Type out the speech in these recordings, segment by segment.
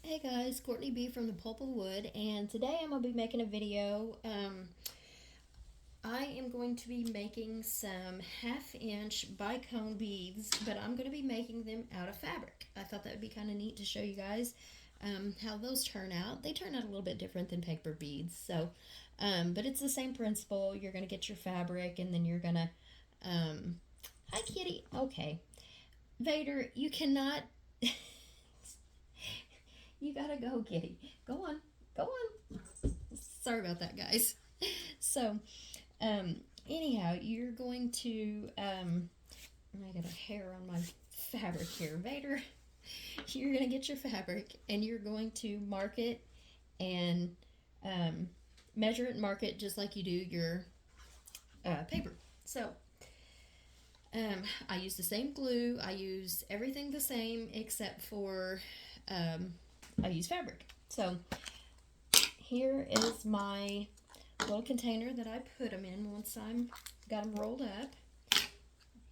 Hey guys, Courtney B from the Pulp of Wood, and today I'm going to be making a video. I am going to be making some half-inch bicone beads, but I'm going to be making them out of fabric. I thought that would be kind of neat to show you guys how those turn out. They turn out a little bit different than paper beads, but it's the same principle. You're going to get your fabric, and then you're going to, hi kitty, okay. Vader, you cannot. You gotta go, kitty. Go on. Go on. Sorry about that, guys. So, anyhow, you're going to, I got a hair on my fabric here. Vader, you're going to get your fabric and you're going to mark it and measure it and mark it just like you do your paper. So, I use the same glue. I use everything the same except for I use fabric. So here is my little container that I put them in once I'm got them rolled up.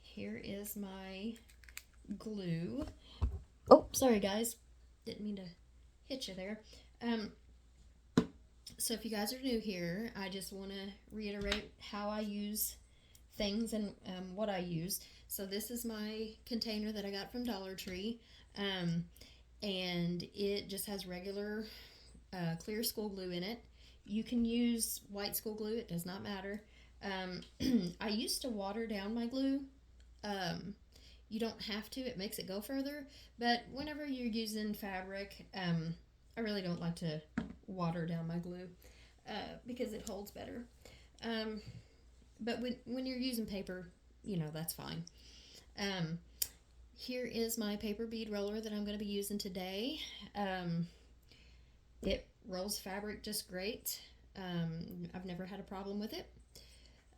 Here is my glue. Oh, sorry guys, didn't mean to hit you there. So if you guys are new here, I just want to reiterate how I use things and what I use. So this is my container that I got from Dollar Tree. And it just has regular clear school glue in it. You can use white school glue, it does not matter. I used to water down my glue. You don't have to, it makes it go further, but whenever you're using fabric, I really don't like to water down my glue because it holds better. But when you're using paper, that's fine. Here is my paper bead roller that I'm going to be using today. It rolls fabric just great. I've never had a problem with it.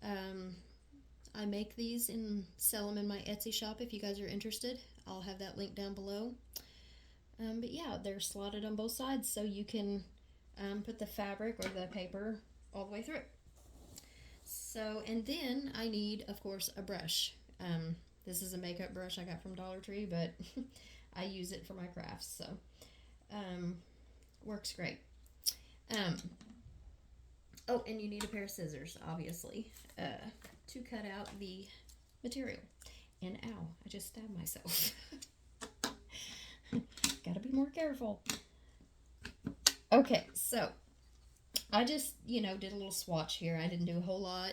I make these and sell them in my Etsy shop if you guys are interested. I'll have that link down below. But yeah, they're slotted on both sides so you can put the fabric or the paper all the way through. So, and then I need, of course, a brush. This is a makeup brush I got from Dollar Tree, but I use it for my crafts, so works great. Oh, and you need a pair of scissors, obviously, to cut out the material. And ow, I just stabbed myself. Gotta be more careful. Okay, so I just, did a little swatch here. I didn't do a whole lot.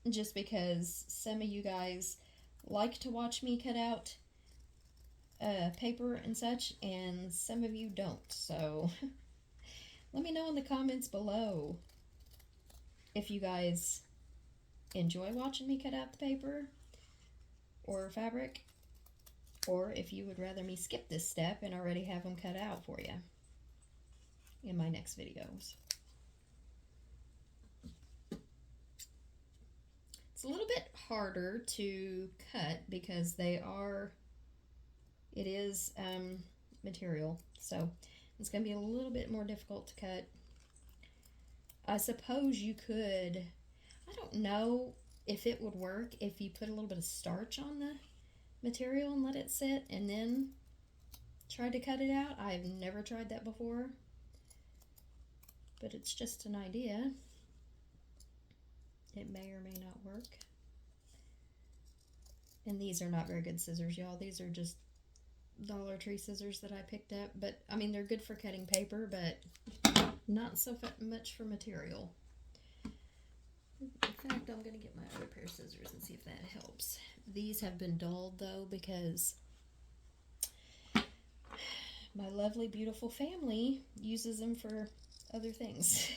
Just because some of you guys like to watch me cut out paper and such, and some of you don't. So let me know in the comments below if you guys enjoy watching me cut out the paper or fabric, or if you would rather me skip this step and already have them cut out for you in my next videos. It's a little bit harder to cut because it is material, so it's going to be a little bit more difficult to cut. I suppose you could, I don't know if it would work if you put a little bit of starch on the material and let it sit and then try to cut it out. I've never tried that before, but it's just an idea. It may or may not work. And these are not very good scissors, y'all. These are just Dollar Tree scissors that I picked up. But, I mean, they're good for cutting paper, but not so much for material. In fact, I'm going to get my other pair of scissors and see if that helps. These have been dulled, though, because my lovely, beautiful family uses them for other things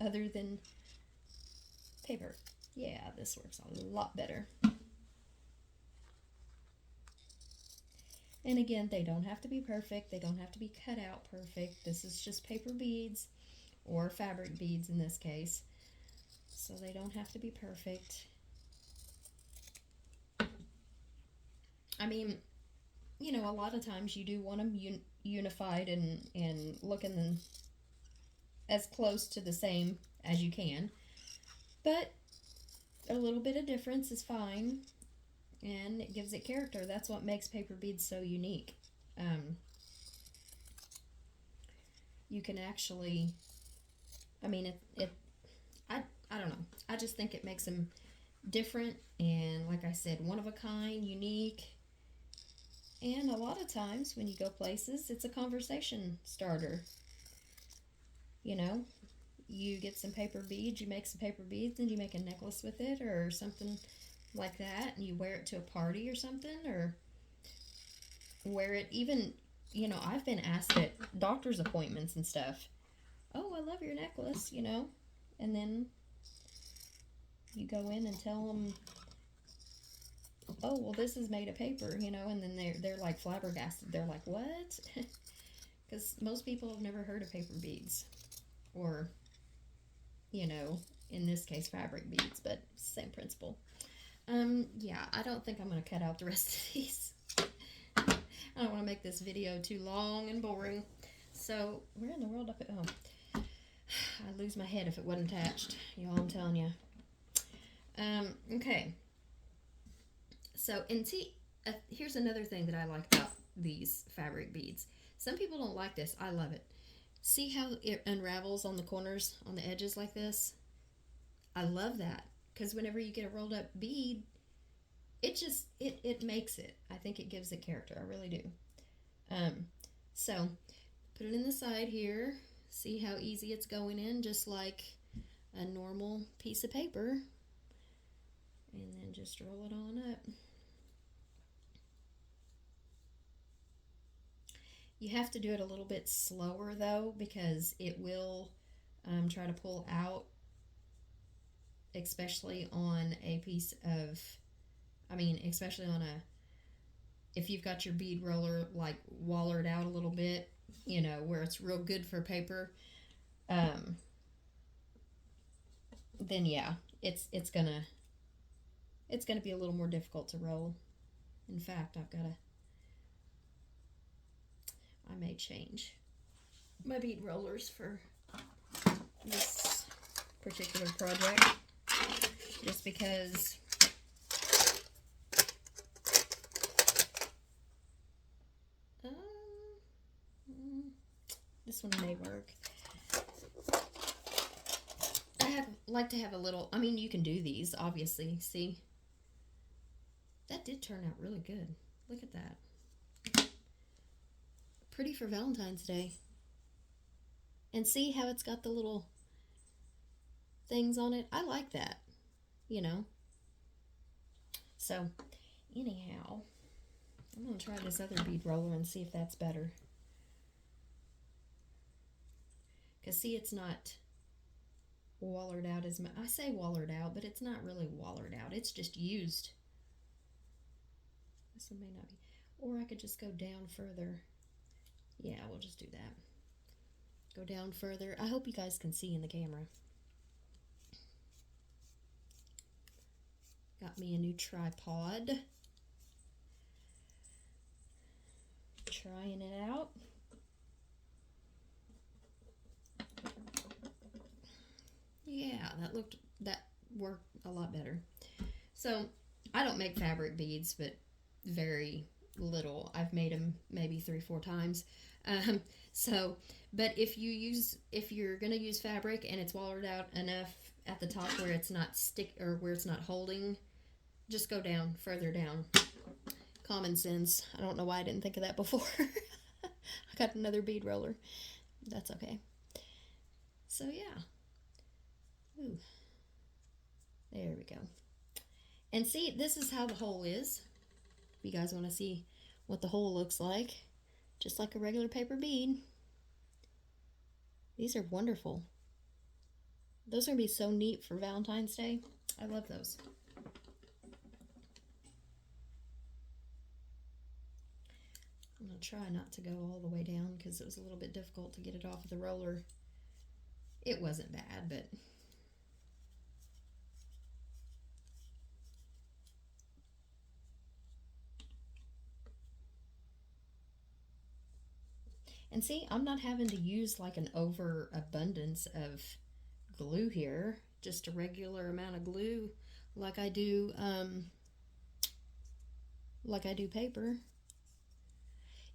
other than paper. Yeah, this works a lot better. And again, they don't have to be perfect. They don't have to be cut out perfect. This is just paper beads or fabric beads in this case. So they don't have to be perfect. I mean, a lot of times you do want them unified and looking as close to the same as you can. But a little bit of difference is fine, and it gives it character. That's what makes paper beads so unique. you can actually, I mean, I don't know. I just think it makes them different and, like I said, one of a kind, unique. And a lot of times when you go places, it's a conversation starter. You know, you get some paper beads, you make some paper beads, and you make a necklace with it or something like that, and you wear it to a party or something, or wear it even, I've been asked at doctor's appointments and stuff, oh, I love your necklace, and then you go in and tell them, oh, well, this is made of paper, and then they're like flabbergasted. They're like, what? Because most people have never heard of paper beads, or, in this case, fabric beads, but same principle. Yeah, I don't think I'm going to cut out the rest of these. I don't want to make this video too long and boring. So, where in the world I'd lose my head if it wasn't attached. Y'all, I'm telling you. Okay. So, and see, here's another thing that I like about these fabric beads. Some people don't like this. I love it. See how it unravels on the corners, on the edges like this? I love that. Because whenever you get a rolled up bead, it makes it. I think it gives it character. I really do. So, put it in the side here. See how easy it's going in, just like a normal piece of paper. And then just roll it on up. You have to do it a little bit slower though, because it will try to pull out, especially on a piece of, especially on if you've got your bead roller like wallered out a little bit, where it's real good for paper, then yeah, it's gonna be a little more difficult to roll. In fact, I may change my bead rollers for this particular project, just because this one may work. Like to have a little, you can do these, obviously. See? That did turn out really good. Look at that. Pretty for Valentine's Day. And see how it's got the little things on it? I like that, So, anyhow, I'm going to try this other bead roller and see if that's better. Because, see, it's not wallered out as much. I say wallered out, but it's not really wallered out. It's just used. This one may not be. Or I could just go down further. Yeah, we'll just do that. Go down further. I hope you guys can see in the camera. Got me a new tripod. Trying it out. Yeah, that worked a lot better. So, I don't make fabric beads, but very little. I've made them maybe 3-4 times. But if you're gonna use fabric and it's wallered out enough at the top where it's not where it's not holding, just go down, further down. Common sense. I don't know why I didn't think of that before. I got another bead roller. That's okay. So yeah. Ooh. There we go. And see, this is how the hole is. If you guys want to see what the hole looks like, just like a regular paper bead. These are wonderful. Those are going to be so neat for Valentine's Day. I love those. I'm going to try not to go all the way down because it was a little bit difficult to get it off of the roller. It wasn't bad, but... And see, I'm not having to use like an overabundance of glue here. Just a regular amount of glue like I do paper.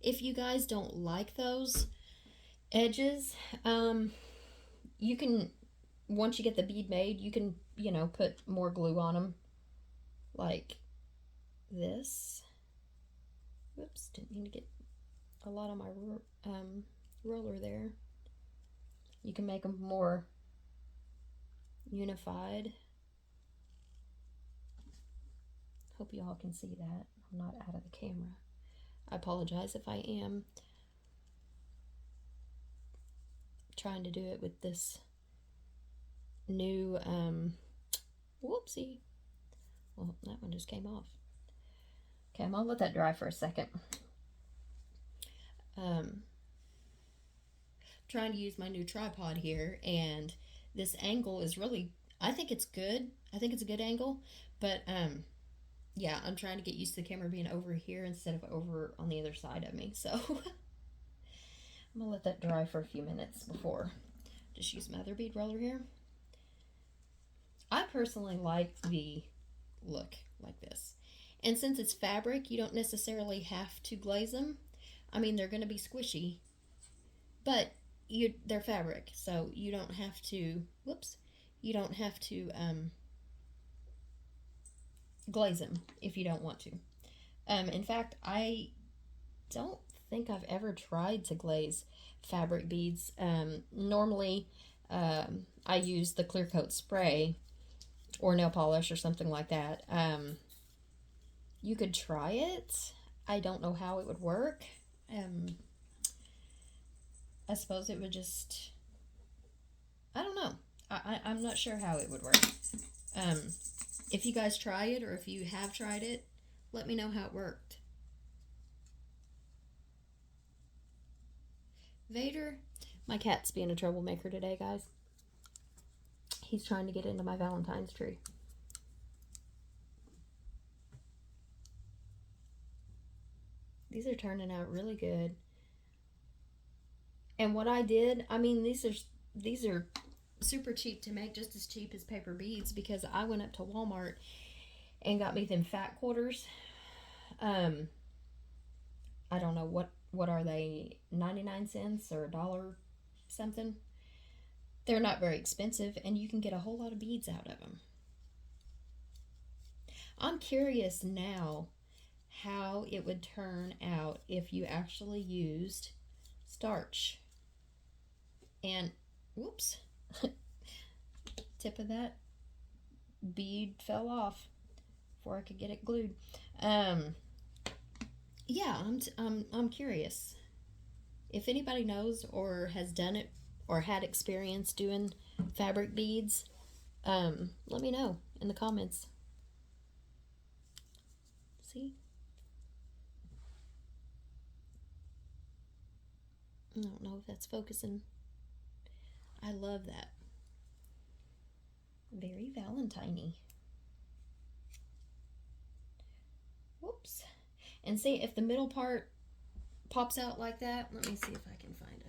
If you guys don't like those Edges, you can, once you get the bead made, you can, put more glue on them like this. Whoops, didn't mean to get a lot on my roller there. You can make them more unified. Hope you all can see that. I'm not out of the camera. I apologize if I am. Trying to do it with this new, whoopsie. Well, that one just came off. Okay, I'm gonna let that dry for a second. Trying to use my new tripod here, and this angle is really, I think it's good. I think it's a good angle, but yeah, I'm trying to get used to the camera being over here instead of over on the other side of me. So I'm gonna let that dry for a few minutes before just use my other bead roller here. I personally like the look like this. And since it's fabric, you don't necessarily have to glaze them. I mean, they're going to be squishy, but they're fabric, so you don't have to, you don't have to glaze them if you don't want to. In fact, I don't think I've ever tried to glaze fabric beads. Normally, I use the clear coat spray or nail polish or something like that. You could try it. I don't know how it would work. I suppose it would just, I don't know. I'm not sure how it would work. If you guys try it, or if you have tried it, let me know how it worked. Vader, my cat's being a troublemaker today, guys. He's trying to get into my Valentine's tree. These are turning out really good. And what I did, I mean, these are super cheap to make, just as cheap as paper beads, because I went up to Walmart and got me them fat quarters. I don't know, what are they, 99 cents or $1 something? They're not very expensive, and you can get a whole lot of beads out of them. I'm curious now how it would turn out if you actually used starch. And, whoops, tip of that bead fell off before I could get it glued. Yeah, I'm curious. If anybody knows or has done it or had experience doing fabric beads, let me know in the comments. See? I don't know if that's focusing. I love that. Very Valentine-y. Whoops. And see, if the middle part pops out like that, let me see if I can find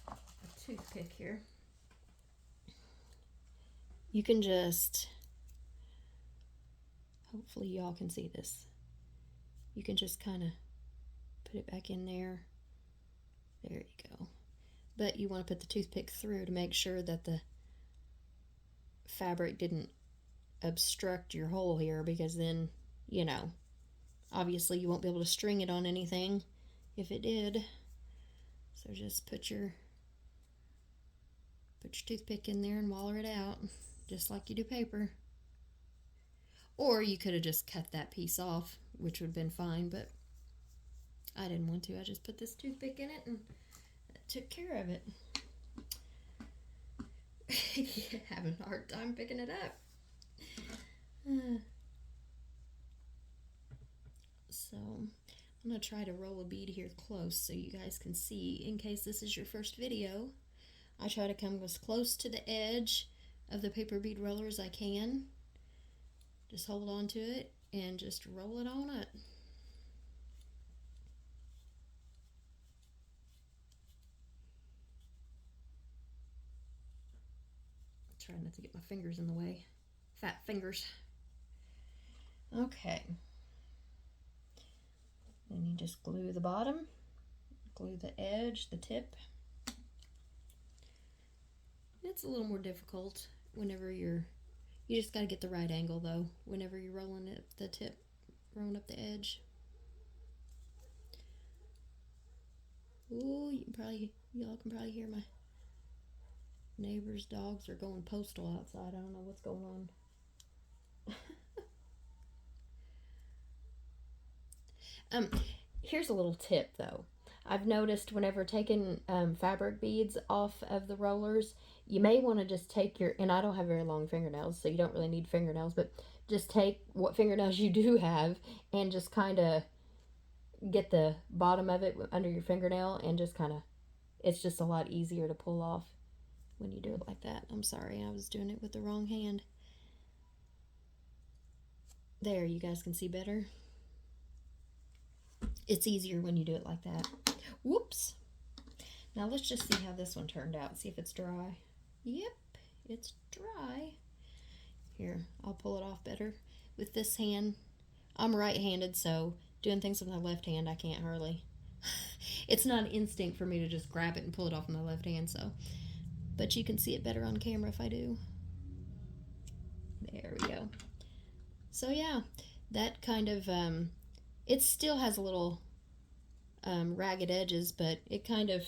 a toothpick here. You can just, hopefully y'all can see this. You can just kind of put it back in there. There you go. But you want to put the toothpick through to make sure that the fabric didn't obstruct your hole here, because then, obviously you won't be able to string it on anything if it did. So just put your toothpick in there and waller it out, just like you do paper. Or you could have just cut that piece off, which would have been fine, but I didn't want to. I just put this toothpick in it and took care of it. Having a hard time picking it up. So I'm going to try to roll a bead here close so you guys can see. In case this is your first video, I try to come as close to the edge of the paper bead roller as I can. Just hold on to it and just roll it on up. Try not to get my fingers in the way. Fat fingers. Okay. Then you just glue the bottom, glue the edge, the tip. It's a little more difficult whenever you just got to get the right angle though, whenever you're rolling it, the tip, rolling up the edge. Ooh, y'all can probably hear my neighbor's dogs are going postal outside. I don't know what's going on. Here's a little tip though. I've noticed whenever taking fabric beads off of the rollers, you may want to just take and I don't have very long fingernails, so you don't really need fingernails, but just take what fingernails you do have and just kind of get the bottom of it under your fingernail and just kind of, it's just a lot easier to pull off when you do it like that. I'm sorry, I was doing it with the wrong hand. There, you guys can see better. It's easier when you do it like that. Whoops. Now let's just see how this one turned out. See if it's dry. Yep, it's dry. Here, I'll pull it off better with this hand. I'm right-handed, so doing things with my left hand, I can't hardly. It's not an instinct for me to just grab it and pull it off with my left hand, so. But you can see it better on camera if I do. There we go. So yeah, that kind of, it still has a little ragged edges, but it kind of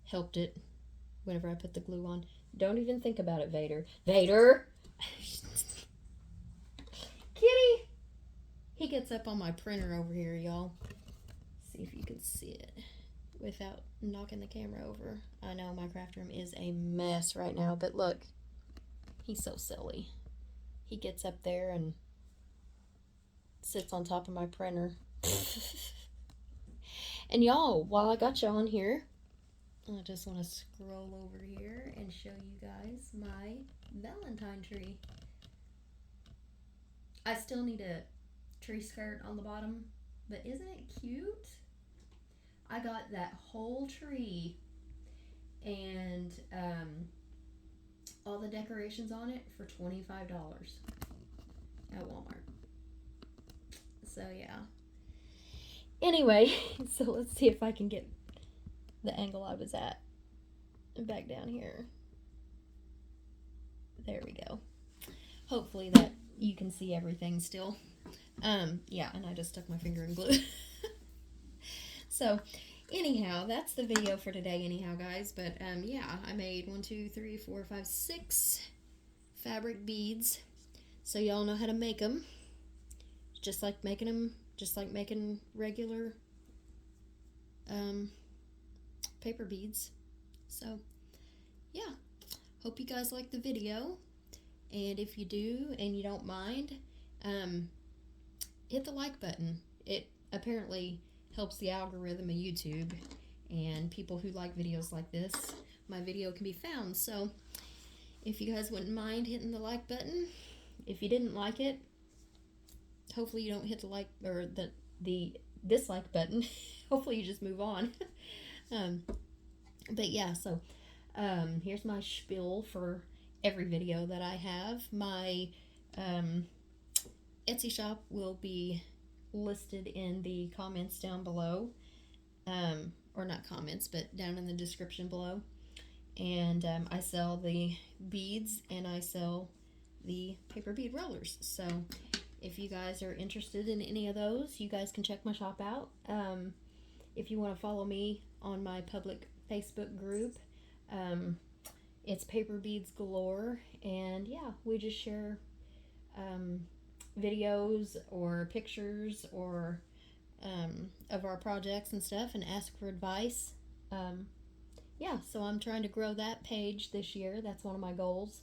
helped it whenever I put the glue on. Don't even think about it, Vader. Vader! Kitty! He gets up on my printer over here, y'all. See if you can see it without knocking the camera over. I know my craft room is a mess right now, but look, he's so silly. He gets up there and sits on top of my printer. And y'all, while I got you on here, I just want to scroll over here and show you guys my Valentine tree. I still need a tree skirt on the bottom, but isn't it cute? I got that whole tree and all the decorations on it for $25 at Walmart. So yeah. Anyway, so let's see if I can get the angle I was at back down here. There we go. Hopefully that you can see everything still. Yeah, and I just stuck my finger in glue. So anyhow, that's the video for today anyhow, guys. But yeah, I made 6 fabric beads. So y'all know how to make them. Just like making regular paper beads. So yeah, hope you guys like the video, and if you do and you don't mind, hit the like button. It apparently helps the algorithm of YouTube, and people who like videos like this, my video can be found. So if you guys wouldn't mind hitting the like button. If you didn't like it, hopefully you don't hit the like or the dislike button. Hopefully you just move on. But yeah, so here's my spiel for every video that I have. My Etsy shop will be listed in the comments down below, or not comments, but down in the description below. And I sell the beads and I sell the paper bead rollers. So if you guys are interested in any of those, you guys can check my shop out. If you want to follow me on my public Facebook group, it's Paper Beads Galore, and yeah, we just share videos or pictures or of our projects and stuff, and ask for advice. Yeah, so I'm trying to grow that page this year. That's one of my goals.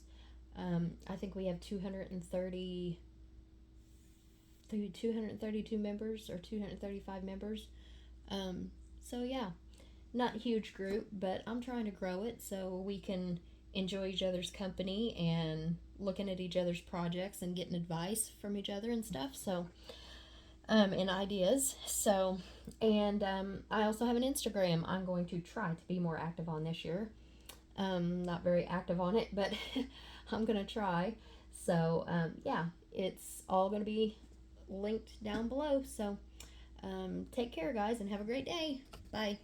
I think we have 232 members or 235 members. So yeah, not a huge group, but I'm trying to grow it so we can enjoy each other's company and looking at each other's projects and getting advice from each other and stuff. So and ideas. So, and I also have an Instagram I'm going to try to be more active on this year. Not very active on it, but I'm going to try. So, yeah, it's all going to be linked down below. So, Take care, guys, and have a great day. Bye.